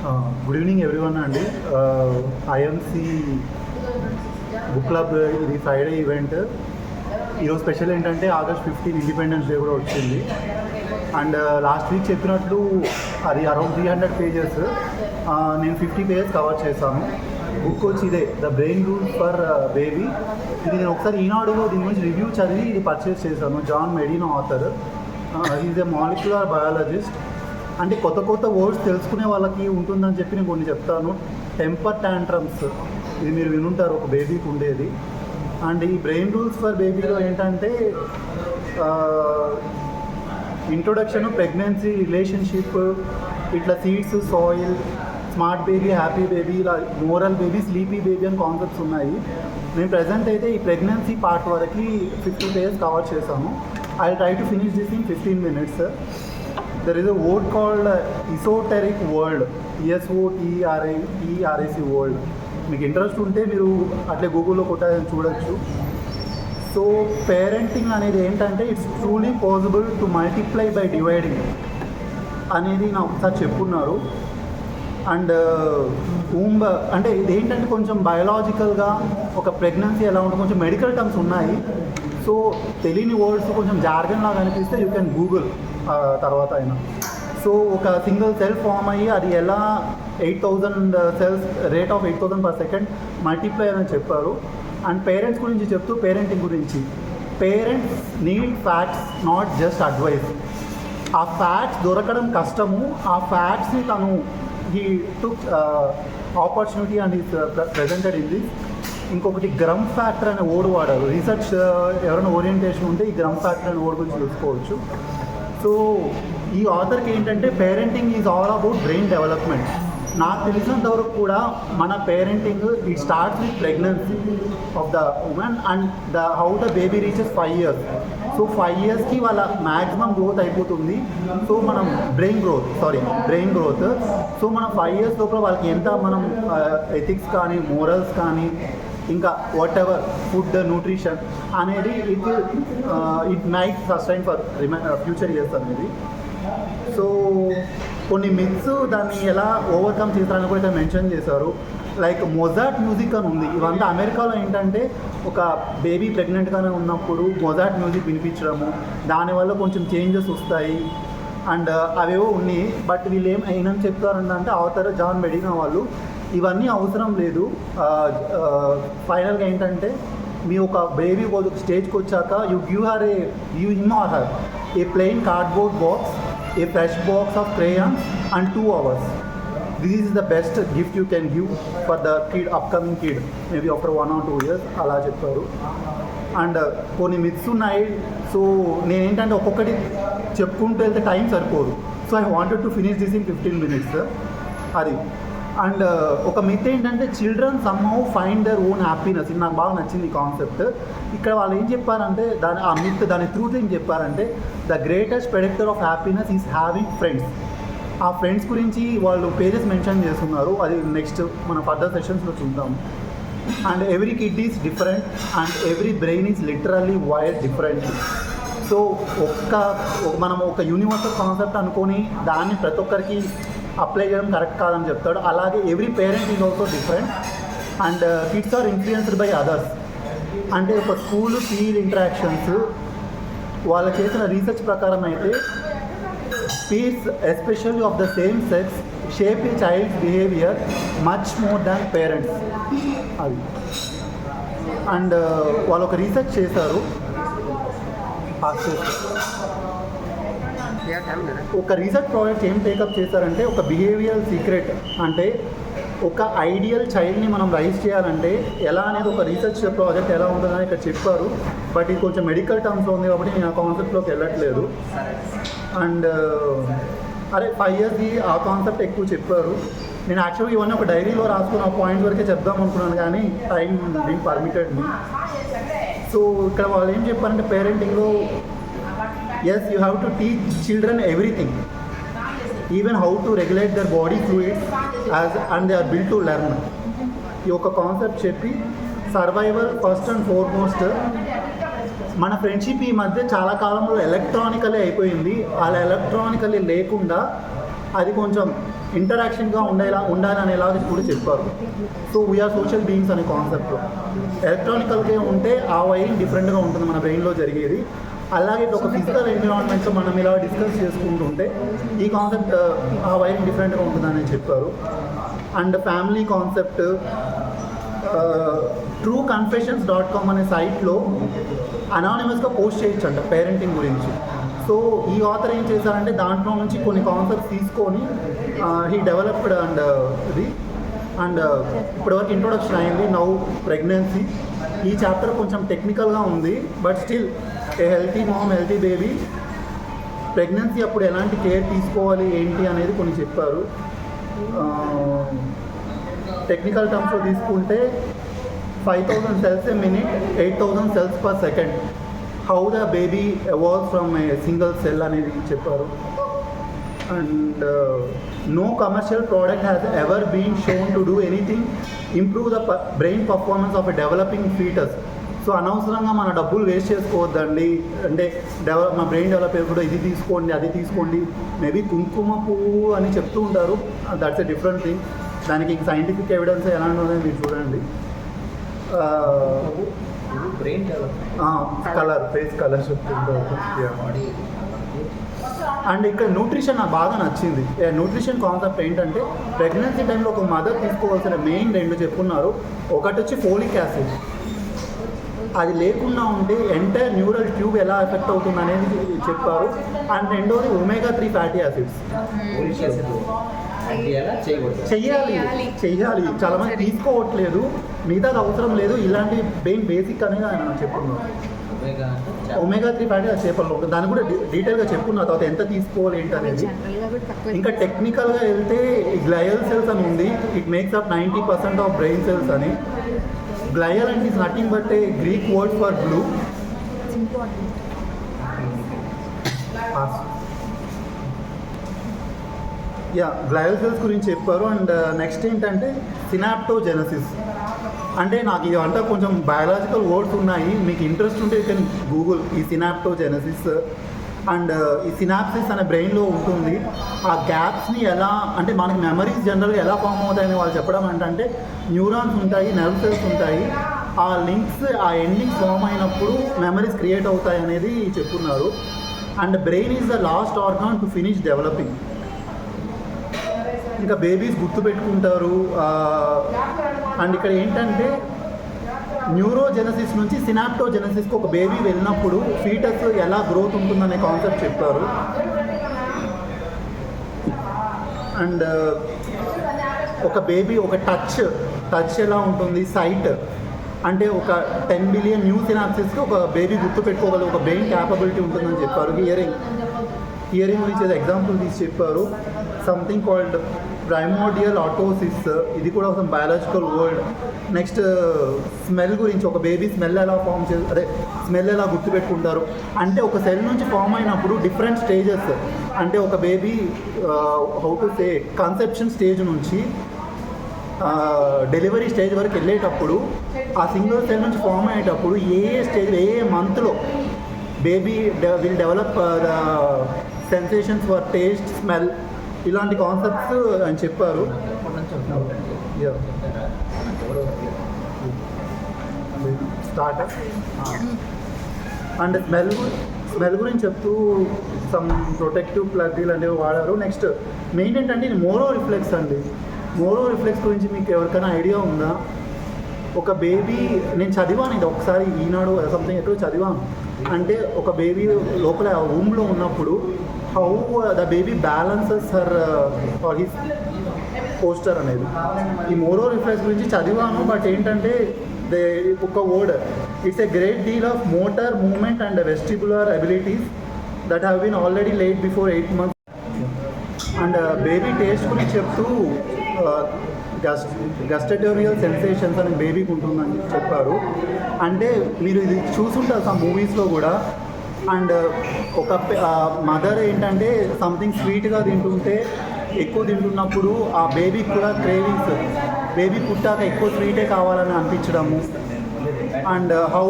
Good evening everyone అండి. IMC book club ఇది Friday event. ఈరోజు స్పెషల్ ఏంటంటే August 15 ఇండిపెండెన్స్ డే కూడా వచ్చింది. అండ్ లాస్ట్ వీక్ చెప్పినట్లు అది అరౌండ్ 300 పేజెస్, నేను 50 పేజెస్ కవర్ చేశాను. బుక్ వచ్చి ఇదే the brain rules for baby. ఇది నేను ఒకసారి ఈనాడులో దీని గురించి రివ్యూ చదివి ఇది పర్చేస్ చేశాను. John Medina author. Is a molecular biologist. అంటే కొత్త కొత్త వర్డ్స్ తెలుసుకునే వాళ్ళకి ఉంటుందని చెప్పి నేను కొన్ని చెప్తాను. టెంపర్ టాంట్రమ్స్, ఇది మీరు వినుంటారు, ఒక బేబీకి ఉండేది. అండ్ ఈ బ్రెయిన్ రూల్స్ ఫర్ బేబీలో ఏంటంటే ఇంట్రొడక్షన్, ప్రెగ్నెన్సీ, రిలేషన్షిప్, ఇట్లా seeds, soil, smart baby, happy baby, ఇలా మోరల్ బేబీ, స్లీపీ బేబీ అని కాన్సెప్ట్స్ ఉన్నాయి. నేను ప్రజెంట్ అయితే ఈ ప్రెగ్నెన్సీ పార్ట్ వరకు 50 పేజెస్ కవర్ చేశాను. I try to finish this in 15 minutes. There is a word called esoteric world, ESOTERIC world. మీకు interest ఉంటే మీరు అట్లే గూగుల్లో కొట్టాలని చూడొచ్చు. సో పేరెంటింగ్ అనేది ఏంటంటే it's truly possible to multiply by dividing అనేది నా ఒకసారి చెప్పున్నారు. అండ్ అంటే ఇది ఏంటంటే కొంచెం బయలాజికల్గా ఒక ప్రెగ్నెన్సీ ఎలా ఉంటుంది, కొంచెం మెడికల్ టర్మ్స్ ఉన్నాయి. సో తెలియని వర్డ్స్ కొంచెం జార్గన్ లాగా అనిపిస్తే యూ కెన్ గూగుల్ తర్వాత అయినా. సో ఒక సింగిల్ సెల్ ఫామ్ అయ్యి అది ఎలా 8,000 cells rate of 8,000 per second multiply అని చెప్పారు. అండ్ పేరెంట్స్ గురించి చెప్తూ పేరెంటింగ్ గురించి, parents need facts, not just advice. ఆ ఫ్యాక్ట్స్ దొరకడం కష్టము. ఆ ఫ్యాక్ట్స్ని తను he took opportunity and is presented in this. ఇంకొకటి గ్రమ్ ఫ్యాక్టర్ అనే వర్డ్ వాడారు. రీసెర్చ్ ఎవరైనా ఓరియంటేషన్ ఉంటే ఈ గ్రమ్ ఫ్యాక్టర్ అనే వర్డ్ గురించి తెలుసుకోవచ్చు. సో ఈ ఆథర్కి ఏంటంటే parenting is all about brain development. నాకు తెలిసినంతవరకు కూడా మన parenting it starts with pregnancy of the women and how the baby reaches 5 years. So 5 yearsకి వాళ్ళ మ్యాక్సిమం గ్రోత్ అయిపోతుంది. సో మనం బ్రెయిన్ గ్రోత్. సో మనం 5 years లోపల వాళ్ళకి ఎంత మనం ఎథిక్స్ కానీ, మోరల్స్ కానీ, ఇంకా వాట్ ఎవర్ ఫుడ్, న్యూట్రిషన్ అనేది it might sustain for future years అనేది. సో కొన్ని మిత్స్ దాన్ని ఎలా ఓవర్కమ్ చేస్తారని కూడా మెన్షన్ చేశారు. లైక్ మొజార్ట్ మ్యూజిక్ అని ఉంది. ఇవంతా అమెరికాలో ఏంటంటే ఒక బేబీ ప్రెగ్నెంట్గానే ఉన్నప్పుడు మొజార్ట్ మ్యూజిక్ వినిపించడము, దానివల్ల కొంచెం చేంజెస్ వస్తాయి అండ్ అవేవో ఉన్నాయి. బట్ వీళ్ళు ఏమని చెప్తారంటే ఆథర్ జాన్ మెడినో వాళ్ళు ఇవన్నీ అవసరం లేదు. ఫైనల్గా ఏంటంటే మీ ఒక బేబీ ఒక స్టేజ్కి వచ్చాక you him or her A plain cardboard box, A fresh box of crayons and 2 hours. This is the best gift you can give for the upcoming kid, maybe after 1 or 2 years అలా చెప్పారు. And కొన్ని myths ఉన్నాయి. So నేనేంటంటే ఒక్కొక్కటి చెప్పుకుంటూ వెళ్తే time సరిపోదు. So I wanted to finish this in 15 minutes అది. అండ్ ఒక మిత్ ఏంటంటే children somehow find their own happiness. ఇది నాకు బాగా నచ్చింది ఈ కాన్సెప్ట్. ఇక్కడ వాళ్ళు ఏం చెప్పారంటే దాని ట్రూత్ ఏం చెప్పారంటే the greatest predictor of happiness is having friends. ఆ ఫ్రెండ్స్ గురించి వాళ్ళు పేజెస్ మెన్షన్ చేస్తున్నారు. అది నెక్స్ట్ మన ఫర్దర్ సెషన్స్లో చూద్దాం. And every kid is different and every brain is literally wired differently. So మనం ఒక యూనివర్సల్ కాన్సెప్ట్ అనుకొని దాన్ని ప్రతి ఒక్కరికి అప్లై చేయడం కరెక్ట్ కాదని చెప్తాడు. అలాగే every parent is also different and kids are influenced by others. అంటే ఒక స్కూల్ పీర్ ఇంటరాక్షన్స్ వాళ్ళు చేసిన రీసెర్చ్ ప్రకారం అయితే peers especially of the same sex shape a child's behaviour much more than parents అది. అండ్ వాళ్ళు ఒక రీసెర్చ్ చేశారు. ఒక రీసెర్చ్ ప్రాజెక్ట్ ఏం టేకప్ చేశారంటే ఒక బిహేవియరల్ సీక్రెట్, అంటే ఒక ఐడియల్ చైల్డ్ని మనం రైజ్ చేయాలంటే ఎలా అనేది ఒక రీసెర్చ్ ప్రాజెక్ట్ ఎలా ఉంటుందని ఇక్కడ చెప్పారు. బట్ ఇది కొంచెం మెడికల్ టర్మ్స్లో ఉంది కాబట్టి నేను ఆ కాన్సెప్ట్లోకి వెళ్ళట్లేదు. అండ్ 5 yearsకి ఆ కాన్సెప్ట్ ఎక్కువ చెప్పారు. నేను యాక్చువల్గా ఇవన్నీ ఒక డైరీలో రాసుకున్న పాయింట్స్ వరకే చెప్దాం అనుకున్నాను కానీ టైం దీనికి పర్మిటెడ్ మీ. సో ఇక్కడ వాళ్ళు ఏం చెప్పారంటే పేరెంటింగ్లో yes, you have to teach children everything, even how to regulate their body fluids and they are built to learn. ఈ ఒక కాన్సెప్ట్ చెప్పి సర్వైవల్ ఫస్ట్ అండ్ ఫార్మోస్ట్. మన ఫ్రెండ్షిప్ ఈ మధ్య చాలా కాలంలో ఎలక్ట్రానికలీ అయిపోయింది. అలా ఎలక్ట్రానికలీ లేకుండా అది కొంచెం ఇంటరాక్షన్గా ఉండాలనేలాగా కూడా చెప్పారు. సో వీఆర్ సోషల్ బీయింగ్స్ అనే కాన్సెప్ట్లో ఎలక్ట్రానికల్గా ఉంటే ఆ వైరింగ్ డిఫరెంట్గా ఉంటుంది మన బ్రెయిన్లో జరిగేది. అలాగే ఒక ఫిజికల్ ఎన్విరాన్మెంట్తో మనం ఇలా డిస్కస్ చేసుకుంటుంటే ఈ కాన్సెప్ట్ ఆ వైరింగ్ డిఫరెంట్గా ఉంటుందని చెప్పారు. అండ్ ఫ్యామిలీ కాన్సెప్ట్ trueconfessions.com అనే సైట్లో అనానిమస్గా పోస్ట్ చేయొచ్చు అంట పేరెంటింగ్ గురించి. సో ఈ ఆథర్ ఏం చేశారంటే దాంట్లో నుంచి కొన్ని కాన్సెప్ట్స్ తీసుకొని హీ డెవలప్డ్ అండ్ ఇప్పటివరకు ఇంట్రొడక్షన్ అయింది. Now pregnancy. ఈ చాప్టర్ కొంచెం టెక్నికల్గా ఉంది, but still a healthy mom healthy baby pregnancy అప్పుడు ఎలాంటి కేర్ తీసుకోవాలి ఏంటి అనేది కొన్ని చెప్పారు. టెక్నికల్ టర్మ్స్లో తీసుకుంటే 5000 cells a minute, 8000 cells per second. How the baby evolve from a single cell అనేది చెప్పారు. And no commercial product has ever been shown to do anything improve the brain performance of a developing foetus. So అనవసరంగా మన డబ్బులు waste చేసుకోవద్దండి. అంటే మా brain develop అయ్యేప్పుడు ఇది తీసుకోండి అది తీసుకోండి, మేబీ కుంకుమ పువ్వు అని చెప్తూ ఉంటారు, దట్స్ ఎ డిఫరెంట్ థింగ్. దానికి సైంటిఫిక్ ఎవిడెన్స్ ఎలా ఉన్నదో మీరు చూడండి. కలర్ ఫేస్ కలర్ చెప్తుంటారు. అండ్ ఇక్కడ న్యూట్రిషన్ నాకు బాగా నచ్చింది. న్యూట్రిషన్ కాన్సెప్ట్ ఏంటంటే ప్రెగ్నెన్సీ టైంలో ఒక మదర్ తీసుకోవాల్సిన మెయిన్ 2 చెప్పున్నారు. ఒకటి వచ్చి ఫోలిక్ యాసిడ్, అది లేకుండా ఉంటే ఎంటైర్ న్యూరల్ ట్యూబ్ ఎలా ఎఫెక్ట్ అవుతుంది అనేది చెప్పారు. అండ్ రెండోది ఒమేగా 3 ఫ్యాటీ యాసిడ్స్. చెయ్యాలి చాలా మంది తీసుకోవట్లేదు, మిగతాది అవసరం లేదు, ఇలాంటి మెయిన్ బేసిక్ అనేది ఆయన చెప్పుకున్నాను. ఒమేగా 3 ఫ్యాటీ చేపల్లో ఉంటుంది, దాన్ని కూడా డీటెయిల్గా చెప్పుకున్న తర్వాత ఎంత తీసుకోవాలి ఏంటి అనేది. ఇంకా టెక్నికల్గా వెళ్తే గ్లయల్ సెల్స్ అని ఉంది, it makes up 90% of brain cells అని. గ్లయల్ అంటే is nothing but A Greek word for blue. Glial cells గురించి చెప్పారు. అండ్ నెక్స్ట్ ఏంటంటే సినాప్టోజెనసిస్. అంటే నాకు ఇదంతా కొంచెం బయాలజికల్ వర్డ్స్ ఉన్నాయి, మీకు ఇంట్రెస్ట్ ఉంటే యూ కెన్ గూగుల్ ఈ సినాప్టోజెనసిస్. అండ్ ఈ సినాప్సిస్ అనే బ్రెయిన్లో ఉంటుంది. ఆ గ్యాప్స్ని ఎలా అంటే మనకి మెమరీస్ జనరల్గా ఎలా ఫామ్ అవుతాయని వాళ్ళు చెప్పడం ఏంటంటే న్యూరాన్స్ ఉంటాయి, నర్వ్ సెల్స్ ఉంటాయి, ఆ లింక్స్ ఆ ఎండింగ్స్ ఫామ్ అయినప్పుడు మెమరీస్ క్రియేట్ అవుతాయి అనేది చెప్పున్నారు. And brain is the last organ to finish developing. ఇంకా బేబీస్ గుర్తుపెట్టుకుంటారు. అండ్ ఇక్కడ ఏంటంటే న్యూరోజెనసిస్ నుంచి సినాప్టోజెనసిస్కి ఒక బేబీ వెళ్ళినప్పుడు ఫీటస్ ఎలా గ్రోత్ ఉంటుందనే కాన్సెప్ట్ చెప్పారు. అండ్ ఒక బేబీ ఒక టచ్ ఎలా ఉంటుంది, సైట్ అంటే ఒక 10 బిలియన్ న్యూ సినాప్సిస్కి ఒక బేబీ గుర్తుపెట్టుకోగల ఒక బ్రెయిన్ క్యాపబిలిటీ ఉంటుందని చెప్పారు. హియరింగ్ గురించి ఏదో ఎగ్జాంపుల్ తీసి చెప్పారు. సంథింగ్ కాల్డ్ ప్రైమోడియల్ ఆటోసిస్, ఇది కూడా ఒక బయాలజికల్ వర్డ్. నెక్స్ట్ స్మెల్ గురించి, ఒక బేబీ స్మెల్ ఎలా ఫామ్ స్మెల్ ఎలా గుర్తుపెట్టుకుంటారు అంటే ఒక సెల్ నుంచి ఫామ్ అయినప్పుడు డిఫరెంట్ స్టేజెస్, అంటే ఒక baby how to say conception stage నుంచి డెలివరీ స్టేజ్ వరకు వెళ్ళేటప్పుడు ఆ సింగిల్ సెల్ నుంచి ఫామ్ అయ్యేటప్పుడు ఏ స్టేజ్ ఏ మంత్లో baby will develop the sensations for taste, smell, ఇలాంటి కాన్సెప్ట్స్ అని చెప్పారు. స్టార్ట్ అండ్ స్మెల్ గురించి చెప్తూ సమ్ ప్రొటెక్టివ్ ప్లగ్ ఇలాంటివి వాడారు. నెక్స్ట్ మెయిన్ ఏంటంటే ఇది మోరో రిఫ్లెక్స్ అండి. మోరో రిఫ్లెక్స్ గురించి మీకు ఎవరికైనా ఐడియా ఉందా? ఒక బేబీ, నేను చదివాను ఇది ఒకసారి ఈనాడు సంథింగ్ ఎక్కడో చదివాను. అంటే ఒక బేబీ లోపల రూమ్లో ఉన్నప్పుడు how the baby balances her his posture అనేది. ఈ మోరో రిఫ్లెక్స్ గురించి చదివాను, బట్ ఏంటంటే ఒక word, it's a great deal of motor movement and vestibular abilities that have been already late before 8 months. And baby taste గురించి చెప్తూ గస్టటోరియల్ sensations అని బేబీకి ఉంటుందని చెప్పారు. అంటే మీరు ఇది చూసుంటారు సమ్ మూవీస్లో కూడా. అండ్ ఒక మదర్ ఏంటంటే సంథింగ్ స్వీట్గా తింటుంటే, ఎక్కువ తింటున్నప్పుడు ఆ బేబీకి కూడా క్రేవింగ్స్, బేబీ పుట్టాక ఎక్కువ స్వీటే కావాలని అనిపించడము, అండ్ హౌ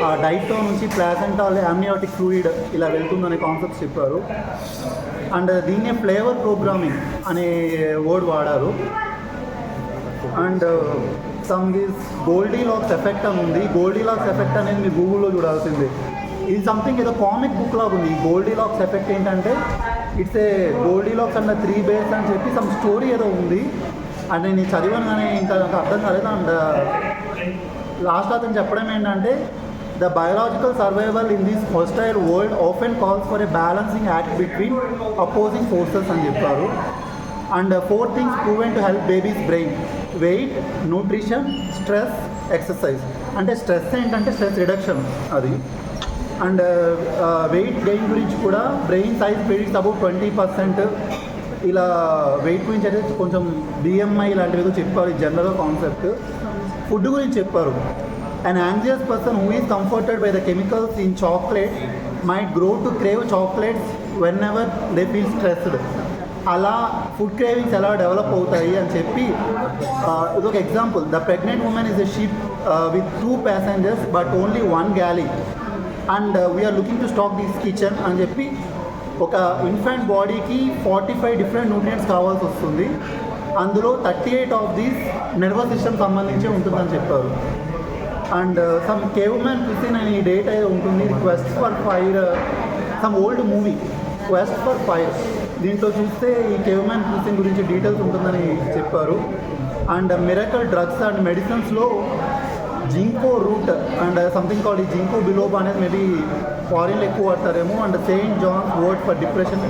ఆ డైట్లో నుంచి ప్లాసెంటాల్ అమ్నియాటిక్ ఫ్లూయిడ్ ఇలా వెళ్తుందనే కాన్సెప్ట్స్ చెప్పారు. అండ్ దీన్నే ఫ్లేవర్ ప్రోగ్రామింగ్ అనే వర్డ్ వాడారు. అండ్ దిస్ గోల్డీలాక్స్ ఎఫెక్ట్ అని ఉంది. గోల్డీలాక్స్ ఎఫెక్ట్ అనేది మీరు గూగుల్లో చూడాల్సిందే. ఇది సంథింగ్ ఏదో కామిక్ బుక్ లాగా ఉంది. ఈ గోల్డీలాక్స్ ఎఫెక్ట్ ఏంటంటే it's a Goldilocks and 3 bears అని చెప్పి సమ్ స్టోరీ ఏదో ఉంది. అండ్ నేను చదివాను కానీ ఇంకా నాకు అర్థం కాలేదు. అండ్ లాస్ట్ అతను చెప్పడం ఏంటంటే the biological survival in this hostile world often calls for a balancing act between opposing forces అని చెప్పారు. And 4 things proven to help baby's brain: weight, nutrition, stress, exercise. అంటే స్ట్రెస్ ఏంటంటే స్ట్రెస్ రిడక్షన్ అది. And weight gain గురించి కూడా brain size predicts about 20%. ఇలా wait గురించి అయితే కొంచెం BMI ఇలాంటివి ఏదో చెప్పారు. జనరల్గా కాన్సెప్ట్. ఫుడ్ గురించి చెప్పారు. An anxious person who is comforted by the chemicals in chocolate might grow to crave chocolates whenever they feel stressed. అలా ఫుడ్ క్రేవింగ్స్ ఎలా డెవలప్ అవుతాయి అని చెప్పి ఇదొక example. The pregnant woman is a ship with 2 passengers but only 1 galley and we're looking to stock this kitchen అని చెప్పి ఒక infant బాడీకి 45 డిఫరెంట్ న్యూట్రియంట్స్ కావాల్సి వస్తుంది. అందులో 38 ఆఫ్ దీస్ నర్వస్ సిస్టమ్ సంబంధించి ఉంటుందని చెప్పారు. అండ్ సమ్ కేవ్మెన్ క్విజిన్ అనే డేట్ అయితే ఉంటుంది. Quest for fire, some old movie quest for fire. దీంట్లో చూస్తే ఈ కేవ్మెన్ క్విజిన్ గురించి డీటెయిల్స్ ఉంటుందని చెప్పారు. అండ్ మిరకల్ డ్రగ్స్ అండ్ మెడిసిన్స్లో ginkgo root and something called ఈ జింకో బిలోబా అనేది మేబీ ఫారిన్లో ఎక్కువ వాడతారేమో. And saint John's word for depression.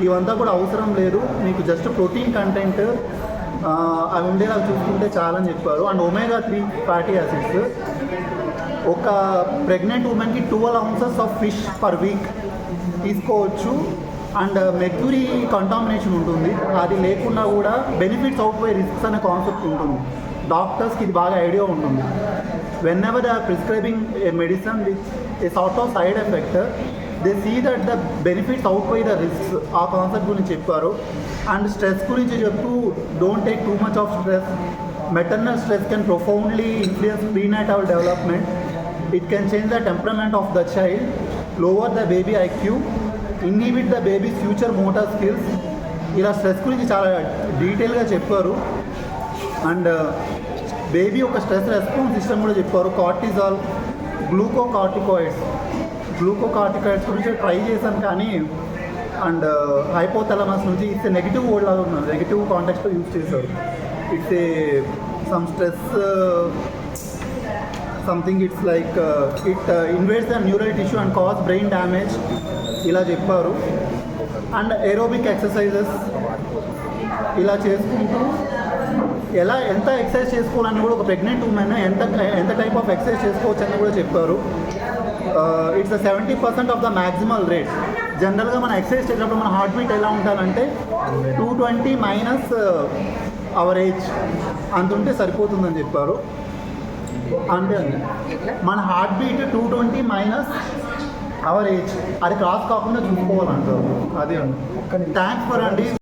ఇవంతా కూడా అవసరం లేదు, మీకు జస్ట్ ప్రోటీన్ కంటెంట్ అవి ఉండేలా చూసుకుంటే చాలని చెప్పారు. అండ్ ఒమేగా 3 ఫ్యాటీ యాసిడ్స్ ఒక ప్రెగ్నెంట్ ఉమెన్కి 12 ounces of fish per week తీసుకోవచ్చు. అండ్ మెర్క్యూరీ కంటామినేషన్ ఉంటుంది, అది లేకుండా కూడా బెనిఫిట్స్ అవుట్వే రిస్క్స్ అనే కాన్సెప్ట్ ఉంటుంది. డాక్టర్స్కి ఇది బాగా ఐడియా ఉంటుంది. Whenever they are prescribing a medicine with a sort of side effect, they see that the benefits outweigh the risks. ఆ కాన్సెప్ట్ గురించి చెప్పారు. అండ్ స్ట్రెస్ గురించి చెప్తూ don't take too much of stress. Maternal stress can profoundly influence prenatal development. It can change the temperament of the child, lower the baby IQ, inhibit the baby's future motor skills. ఇలా stress గురించి చాలా డీటెయిల్గా చెప్పారు. And baby ఒక stress response system కూడా చెప్పారు. Cortisol, glucocorticoids గురించి try చేశాను కానీ అండ్ హైపోథాలమస్ నుంచి ఇట్స్ నెగిటివ్ వర్డ్ లాగా ఉన్నారు, నెగిటివ్ కాంటెక్స్ట్లో యూజ్ చేశారు. It's a some stress something, it's like it invades the neural tissue and cause brain damage ఇలా చెప్పారు. అండ్ ఏరోబిక్ ఎక్సర్సైజెస్ ఇలా చేసుకుంటూ ఎంత ఎక్సర్సైజ్ చేసుకోవాలని కూడా ఒక ప్రెగ్నెంట్ ఉమెన్ ఎంత టైప్ ఆఫ్ ఎక్సర్సైజ్ చేసుకోవచ్చు అని కూడా చెప్పారు. It's 70% of the maximal rate. జనరల్గా మనం ఎక్సర్సైజ్ చేసేటప్పుడు మన హార్ట్ బీట్ ఎలా ఉండాలంటే 220 మైనస్ అవర్ ఏజ్ అంత ఉంటే సరిపోతుందని చెప్పారు. అంటే మన heart beat 220 minus hour age, అది క్రాస్ కాకుండా చూసుకోవాలంటారు. అది అండి. థ్యాంక్స్ ఫర్ అండి.